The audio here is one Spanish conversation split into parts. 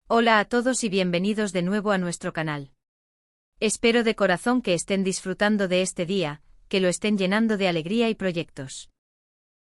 Hola a todos y bienvenidos de nuevo a nuestro canal. Espero de corazón que estén disfrutando de este día, que lo estén llenando de alegría y proyectos.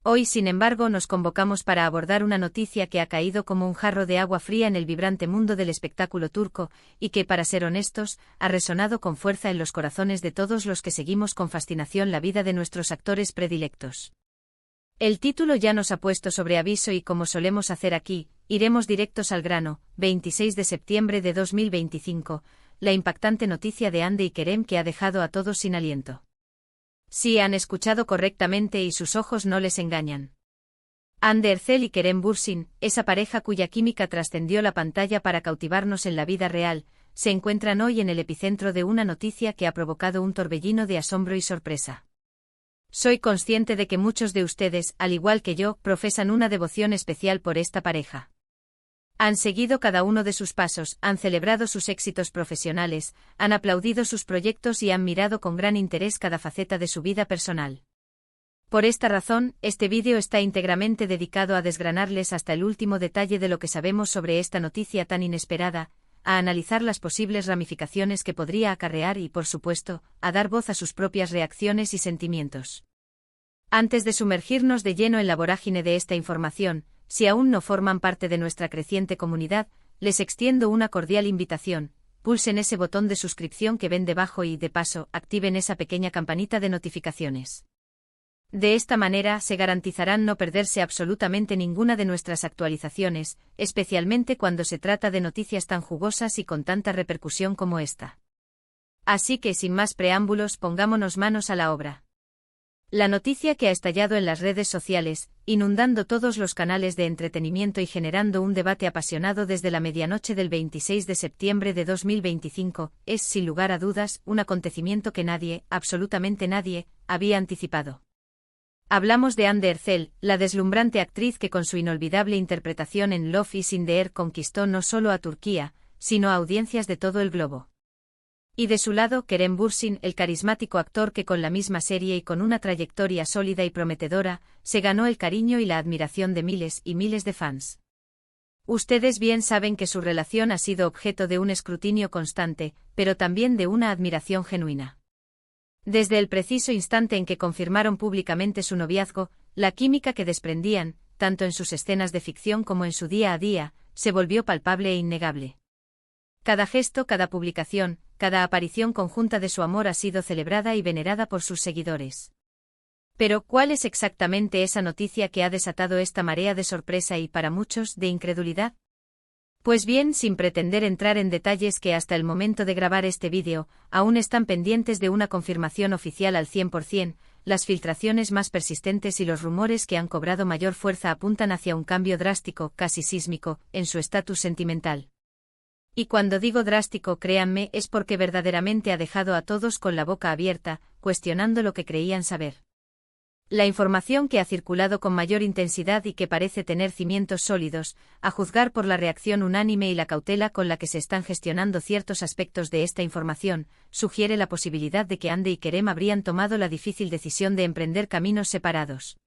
Hoy, sin embargo, nos convocamos para abordar una noticia que ha caído como un jarro de agua fría en el vibrante mundo del espectáculo turco, y que, para ser honestos, ha resonado con fuerza en los corazones de todos los que seguimos con fascinación la vida de nuestros actores predilectos. El título ya nos ha puesto sobre aviso y, como solemos hacer aquí, iremos directos al grano. 26 de septiembre de 2025, la impactante noticia de Hande y Kerem que ha dejado a todos sin aliento. Sí, han escuchado correctamente y sus ojos no les engañan. Hande Erçel y Kerem Bürsin, esa pareja cuya química trascendió la pantalla para cautivarnos en la vida real, se encuentran hoy en el epicentro de una noticia que ha provocado un torbellino de asombro y sorpresa. Soy consciente de que muchos de ustedes, al igual que yo, profesan una devoción especial por esta pareja. Han seguido cada uno de sus pasos, han celebrado sus éxitos profesionales, han aplaudido sus proyectos y han mirado con gran interés cada faceta de su vida personal. Por esta razón, este vídeo está íntegramente dedicado a desgranarles hasta el último detalle de lo que sabemos sobre esta noticia tan inesperada, a analizar las posibles ramificaciones que podría acarrear y, por supuesto, a dar voz a sus propias reacciones y sentimientos. Antes de sumergirnos de lleno en la vorágine de esta información, si aún no forman parte de nuestra creciente comunidad, les extiendo una cordial invitación: pulsen ese botón de suscripción que ven debajo y, de paso, activen esa pequeña campanita de notificaciones. De esta manera se garantizarán no perderse absolutamente ninguna de nuestras actualizaciones, especialmente cuando se trata de noticias tan jugosas y con tanta repercusión como esta. Así que, sin más preámbulos, pongámonos manos a la obra. La noticia que ha estallado en las redes sociales, inundando todos los canales de entretenimiento y generando un debate apasionado desde la medianoche del 26 de septiembre de 2025, es, sin lugar a dudas, un acontecimiento que nadie, absolutamente nadie, había anticipado. Hablamos de Hande Erçel, la deslumbrante actriz que con su inolvidable interpretación en Love is in the Air conquistó no solo a Turquía, sino a audiencias de todo el globo. Y de su lado, Kerem Bürsin, el carismático actor que con la misma serie y con una trayectoria sólida y prometedora, se ganó el cariño y la admiración de miles y miles de fans. Ustedes bien saben que su relación ha sido objeto de un escrutinio constante, pero también de una admiración genuina. Desde el preciso instante en que confirmaron públicamente su noviazgo, la química que desprendían, tanto en sus escenas de ficción como en su día a día, se volvió palpable e innegable. Cada gesto, cada publicación, cada aparición conjunta de su amor ha sido celebrada y venerada por sus seguidores. Pero, ¿cuál es exactamente esa noticia que ha desatado esta marea de sorpresa y, para muchos, de incredulidad? Pues bien, sin pretender entrar en detalles que hasta el momento de grabar este vídeo, aún están pendientes de una confirmación oficial al 100%, las filtraciones más persistentes y los rumores que han cobrado mayor fuerza apuntan hacia un cambio drástico, casi sísmico, en su estatus sentimental. Y cuando digo drástico, créanme, es porque verdaderamente ha dejado a todos con la boca abierta, cuestionando lo que creían saber. La información que ha circulado con mayor intensidad y que parece tener cimientos sólidos, a juzgar por la reacción unánime y la cautela con la que se están gestionando ciertos aspectos de esta información, sugiere la posibilidad de que Hande y Kerem habrían tomado la difícil decisión de emprender caminos separados.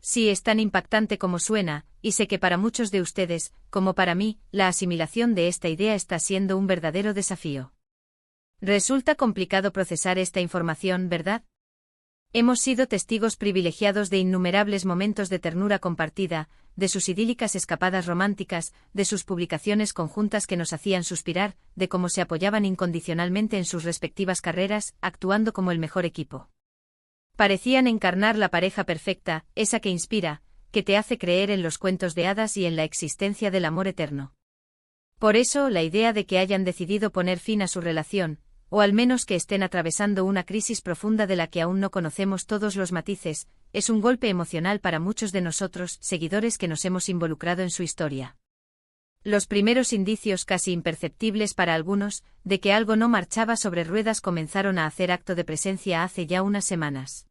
Sí, es tan impactante como suena, y sé que para muchos de ustedes, como para mí, la asimilación de esta idea está siendo un verdadero desafío. Resulta complicado procesar esta información, ¿verdad? Hemos sido testigos privilegiados de innumerables momentos de ternura compartida, de sus idílicas escapadas románticas, de sus publicaciones conjuntas que nos hacían suspirar, de cómo se apoyaban incondicionalmente en sus respectivas carreras, actuando como el mejor equipo. Parecían encarnar la pareja perfecta, esa que inspira, que te hace creer en los cuentos de hadas y en la existencia del amor eterno. Por eso, la idea de que hayan decidido poner fin a su relación, o al menos que estén atravesando una crisis profunda de la que aún no conocemos todos los matices, es un golpe emocional para muchos de nosotros, seguidores que nos hemos involucrado en su historia. Los primeros indicios, casi imperceptibles para algunos, de que algo no marchaba sobre ruedas comenzaron a hacer acto de presencia hace ya unas semanas.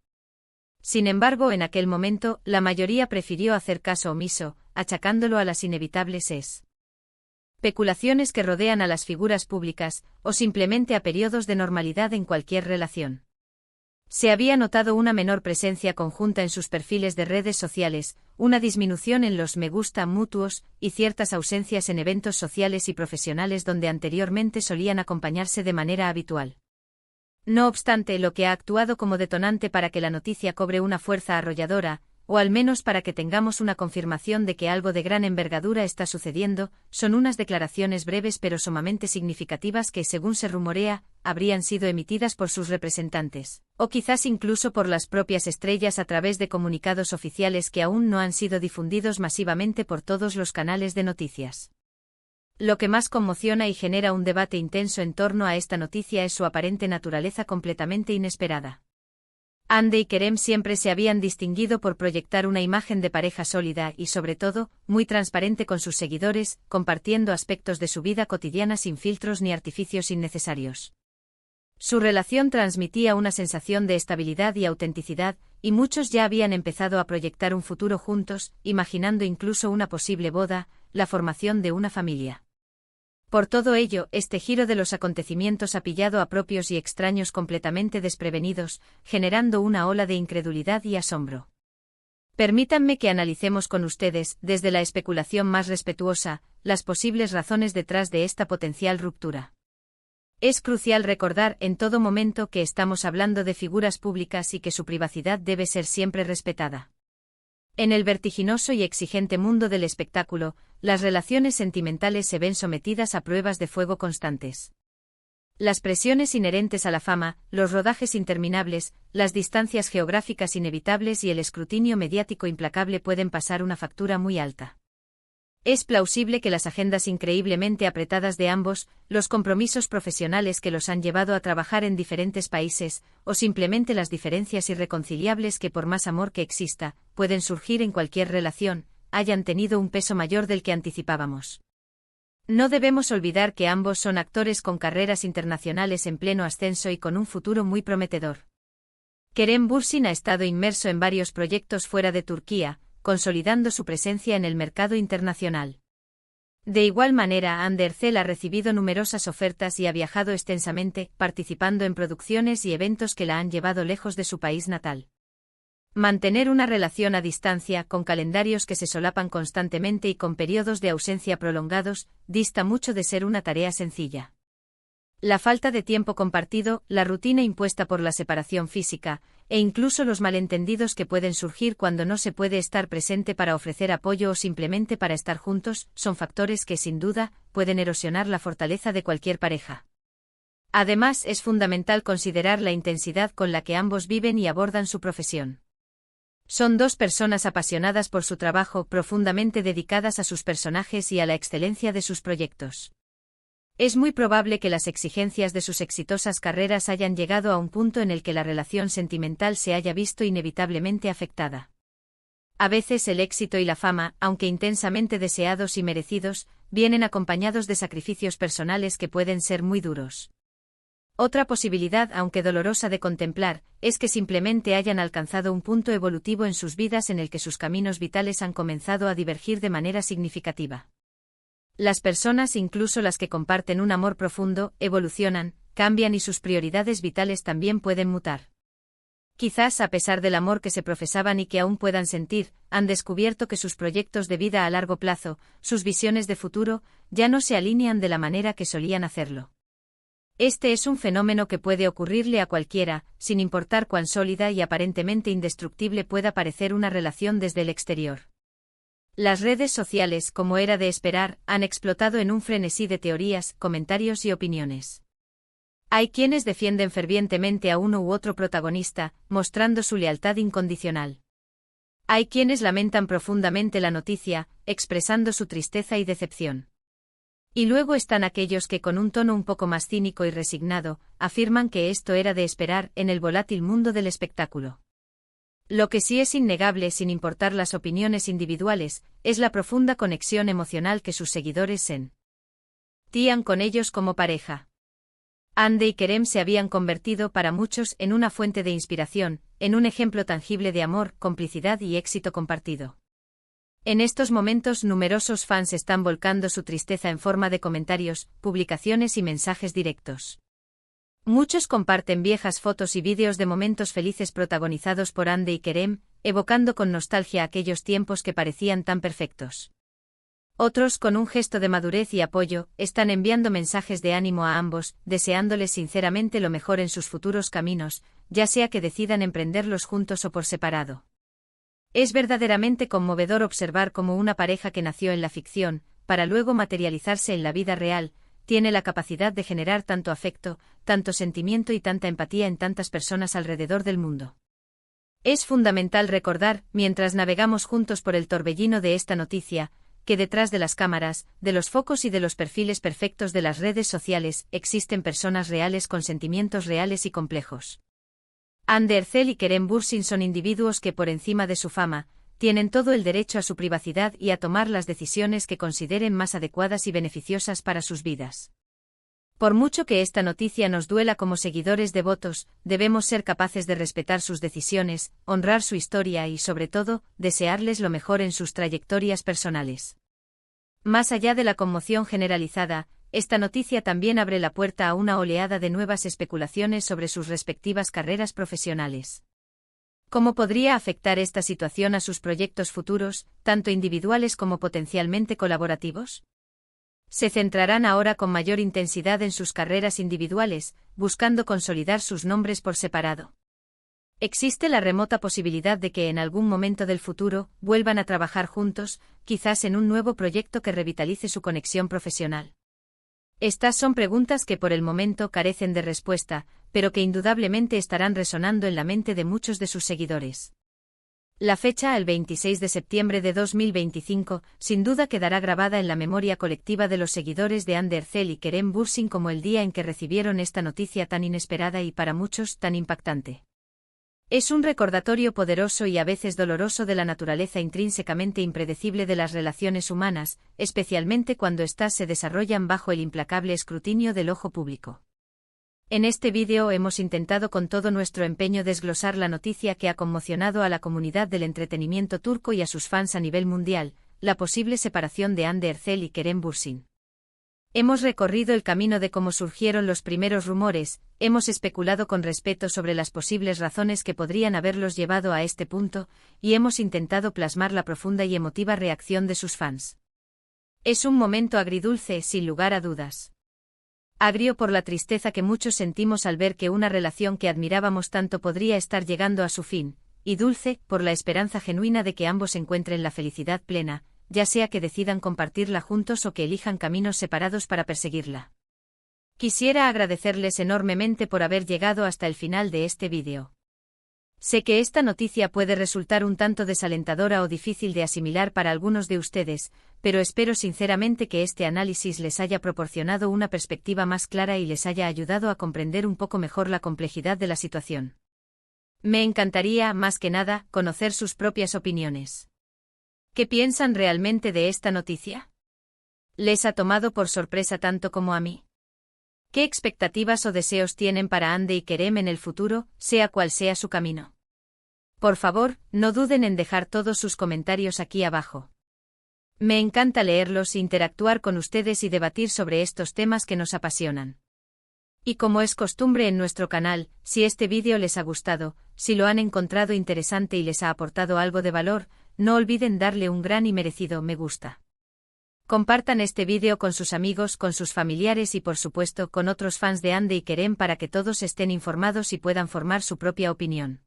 Sin embargo, en aquel momento, la mayoría prefirió hacer caso omiso, achacándolo a las inevitables especulaciones que rodean a las figuras públicas, o simplemente a periodos de normalidad en cualquier relación. Se había notado una menor presencia conjunta en sus perfiles de redes sociales, una disminución en los me gusta mutuos y ciertas ausencias en eventos sociales y profesionales donde anteriormente solían acompañarse de manera habitual. No obstante, lo que ha actuado como detonante para que la noticia cobre una fuerza arrolladora, o al menos para que tengamos una confirmación de que algo de gran envergadura está sucediendo, son unas declaraciones breves pero sumamente significativas que, según se rumorea, habrían sido emitidas por sus representantes, o quizás incluso por las propias estrellas a través de comunicados oficiales que aún no han sido difundidos masivamente por todos los canales de noticias. Lo que más conmociona y genera un debate intenso en torno a esta noticia es su aparente naturaleza completamente inesperada. Hande y Kerem siempre se habían distinguido por proyectar una imagen de pareja sólida y, sobre todo, muy transparente con sus seguidores, compartiendo aspectos de su vida cotidiana sin filtros ni artificios innecesarios. Su relación transmitía una sensación de estabilidad y autenticidad, y muchos ya habían empezado a proyectar un futuro juntos, imaginando incluso una posible boda, la formación de una familia. Por todo ello, este giro de los acontecimientos ha pillado a propios y extraños completamente desprevenidos, generando una ola de incredulidad y asombro. Permítanme que analicemos con ustedes, desde la especulación más respetuosa, las posibles razones detrás de esta potencial ruptura. Es crucial recordar en todo momento que estamos hablando de figuras públicas y que su privacidad debe ser siempre respetada. En el vertiginoso y exigente mundo del espectáculo, las relaciones sentimentales se ven sometidas a pruebas de fuego constantes. Las presiones inherentes a la fama, los rodajes interminables, las distancias geográficas inevitables y el escrutinio mediático implacable pueden pasar una factura muy alta. Es plausible que las agendas increíblemente apretadas de ambos, los compromisos profesionales que los han llevado a trabajar en diferentes países, o simplemente las diferencias irreconciliables que, por más amor que exista, pueden surgir en cualquier relación, hayan tenido un peso mayor del que anticipábamos. No debemos olvidar que ambos son actores con carreras internacionales en pleno ascenso y con un futuro muy prometedor. Kerem Bürsin ha estado inmerso en varios proyectos fuera de Turquía, consolidando su presencia en el mercado internacional. De igual manera, Hande Erçel ha recibido numerosas ofertas y ha viajado extensamente, participando en producciones y eventos que la han llevado lejos de su país natal. Mantener una relación a distancia, con calendarios que se solapan constantemente y con periodos de ausencia prolongados, dista mucho de ser una tarea sencilla. La falta de tiempo compartido, la rutina impuesta por la separación física, e incluso los malentendidos que pueden surgir cuando no se puede estar presente para ofrecer apoyo o simplemente para estar juntos, son factores que, sin duda, pueden erosionar la fortaleza de cualquier pareja. Además, es fundamental considerar la intensidad con la que ambos viven y abordan su profesión. Son dos personas apasionadas por su trabajo, profundamente dedicadas a sus personajes y a la excelencia de sus proyectos. Es muy probable que las exigencias de sus exitosas carreras hayan llegado a un punto en el que la relación sentimental se haya visto inevitablemente afectada. A veces el éxito y la fama, aunque intensamente deseados y merecidos, vienen acompañados de sacrificios personales que pueden ser muy duros. Otra posibilidad, aunque dolorosa de contemplar, es que simplemente hayan alcanzado un punto evolutivo en sus vidas en el que sus caminos vitales han comenzado a divergir de manera significativa. Las personas, incluso las que comparten un amor profundo, evolucionan, cambian y sus prioridades vitales también pueden mutar. Quizás, a pesar del amor que se profesaban y que aún puedan sentir, han descubierto que sus proyectos de vida a largo plazo, sus visiones de futuro, ya no se alinean de la manera que solían hacerlo. Este es un fenómeno que puede ocurrirle a cualquiera, sin importar cuán sólida y aparentemente indestructible pueda parecer una relación desde el exterior. Las redes sociales, como era de esperar, han explotado en un frenesí de teorías, comentarios y opiniones. Hay quienes defienden fervientemente a uno u otro protagonista, mostrando su lealtad incondicional. Hay quienes lamentan profundamente la noticia, expresando su tristeza y decepción. Y luego están aquellos que, con un tono un poco más cínico y resignado, afirman que esto era de esperar en el volátil mundo del espectáculo. Lo que sí es innegable, sin importar las opiniones individuales, es la profunda conexión emocional que sus seguidores sentían con ellos como pareja. Hande y Kerem se habían convertido para muchos en una fuente de inspiración, en un ejemplo tangible de amor, complicidad y éxito compartido. En estos momentos numerosos fans están volcando su tristeza en forma de comentarios, publicaciones y mensajes directos. Muchos comparten viejas fotos y vídeos de momentos felices protagonizados por Hande y Kerem, evocando con nostalgia aquellos tiempos que parecían tan perfectos. Otros, con un gesto de madurez y apoyo, están enviando mensajes de ánimo a ambos, deseándoles sinceramente lo mejor en sus futuros caminos, ya sea que decidan emprenderlos juntos o por separado. Es verdaderamente conmovedor observar cómo una pareja que nació en la ficción, para luego materializarse en la vida real, tiene la capacidad de generar tanto afecto, tanto sentimiento y tanta empatía en tantas personas alrededor del mundo. Es fundamental recordar, mientras navegamos juntos por el torbellino de esta noticia, que detrás de las cámaras, de los focos y de los perfiles perfectos de las redes sociales, existen personas reales con sentimientos reales y complejos. Anne Ercel y Kerem Bürsin son individuos que, por encima de su fama, tienen todo el derecho a su privacidad y a tomar las decisiones que consideren más adecuadas y beneficiosas para sus vidas. Por mucho que esta noticia nos duela como seguidores devotos, debemos ser capaces de respetar sus decisiones, honrar su historia y, sobre todo, desearles lo mejor en sus trayectorias personales. Más allá de la conmoción generalizada, esta noticia también abre la puerta a una oleada de nuevas especulaciones sobre sus respectivas carreras profesionales. ¿Cómo podría afectar esta situación a sus proyectos futuros, tanto individuales como potencialmente colaborativos? Se centrarán ahora con mayor intensidad en sus carreras individuales, buscando consolidar sus nombres por separado. Existe la remota posibilidad de que en algún momento del futuro vuelvan a trabajar juntos, quizás en un nuevo proyecto que revitalice su conexión profesional. Estas son preguntas que por el momento carecen de respuesta, pero que indudablemente estarán resonando en la mente de muchos de sus seguidores. La fecha, el 26 de septiembre de 2025, sin duda quedará grabada en la memoria colectiva de los seguidores de Anne Ercel y Kerem Bürsin como el día en que recibieron esta noticia tan inesperada y para muchos tan impactante. Es un recordatorio poderoso y a veces doloroso de la naturaleza intrínsecamente impredecible de las relaciones humanas, especialmente cuando éstas se desarrollan bajo el implacable escrutinio del ojo público. En este vídeo hemos intentado con todo nuestro empeño desglosar la noticia que ha conmocionado a la comunidad del entretenimiento turco y a sus fans a nivel mundial, la posible separación de Hande Erçel y Kerem Bürsin. Hemos recorrido el camino de cómo surgieron los primeros rumores, hemos especulado con respeto sobre las posibles razones que podrían haberlos llevado a este punto, y hemos intentado plasmar la profunda y emotiva reacción de sus fans. Es un momento agridulce, sin lugar a dudas. Agrio por la tristeza que muchos sentimos al ver que una relación que admirábamos tanto podría estar llegando a su fin, y dulce por la esperanza genuina de que ambos encuentren la felicidad plena, ya sea que decidan compartirla juntos o que elijan caminos separados para perseguirla. Quisiera agradecerles enormemente por haber llegado hasta el final de este vídeo. Sé que esta noticia puede resultar un tanto desalentadora o difícil de asimilar para algunos de ustedes, pero espero sinceramente que este análisis les haya proporcionado una perspectiva más clara y les haya ayudado a comprender un poco mejor la complejidad de la situación. Me encantaría, más que nada, conocer sus propias opiniones. ¿Qué piensan realmente de esta noticia? ¿Les ha tomado por sorpresa tanto como a mí? ¿Qué expectativas o deseos tienen para Hande y Kerem en el futuro, sea cual sea su camino? Por favor, no duden en dejar todos sus comentarios aquí abajo. Me encanta leerlos, interactuar con ustedes y debatir sobre estos temas que nos apasionan. Y como es costumbre en nuestro canal, si este vídeo les ha gustado, si lo han encontrado interesante y les ha aportado algo de valor, no olviden darle un gran y merecido me gusta. Compartan este vídeo con sus amigos, con sus familiares y por supuesto con otros fans de Hande y Kerem para que todos estén informados y puedan formar su propia opinión.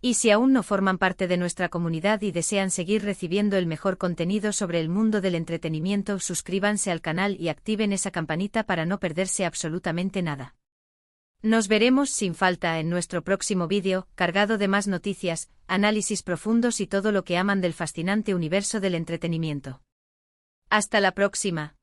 Y si aún no forman parte de nuestra comunidad y desean seguir recibiendo el mejor contenido sobre el mundo del entretenimiento, suscríbanse al canal y activen esa campanita para no perderse absolutamente nada. Nos veremos sin falta en nuestro próximo vídeo, cargado de más noticias, análisis profundos y todo lo que aman del fascinante universo del entretenimiento. Hasta la próxima.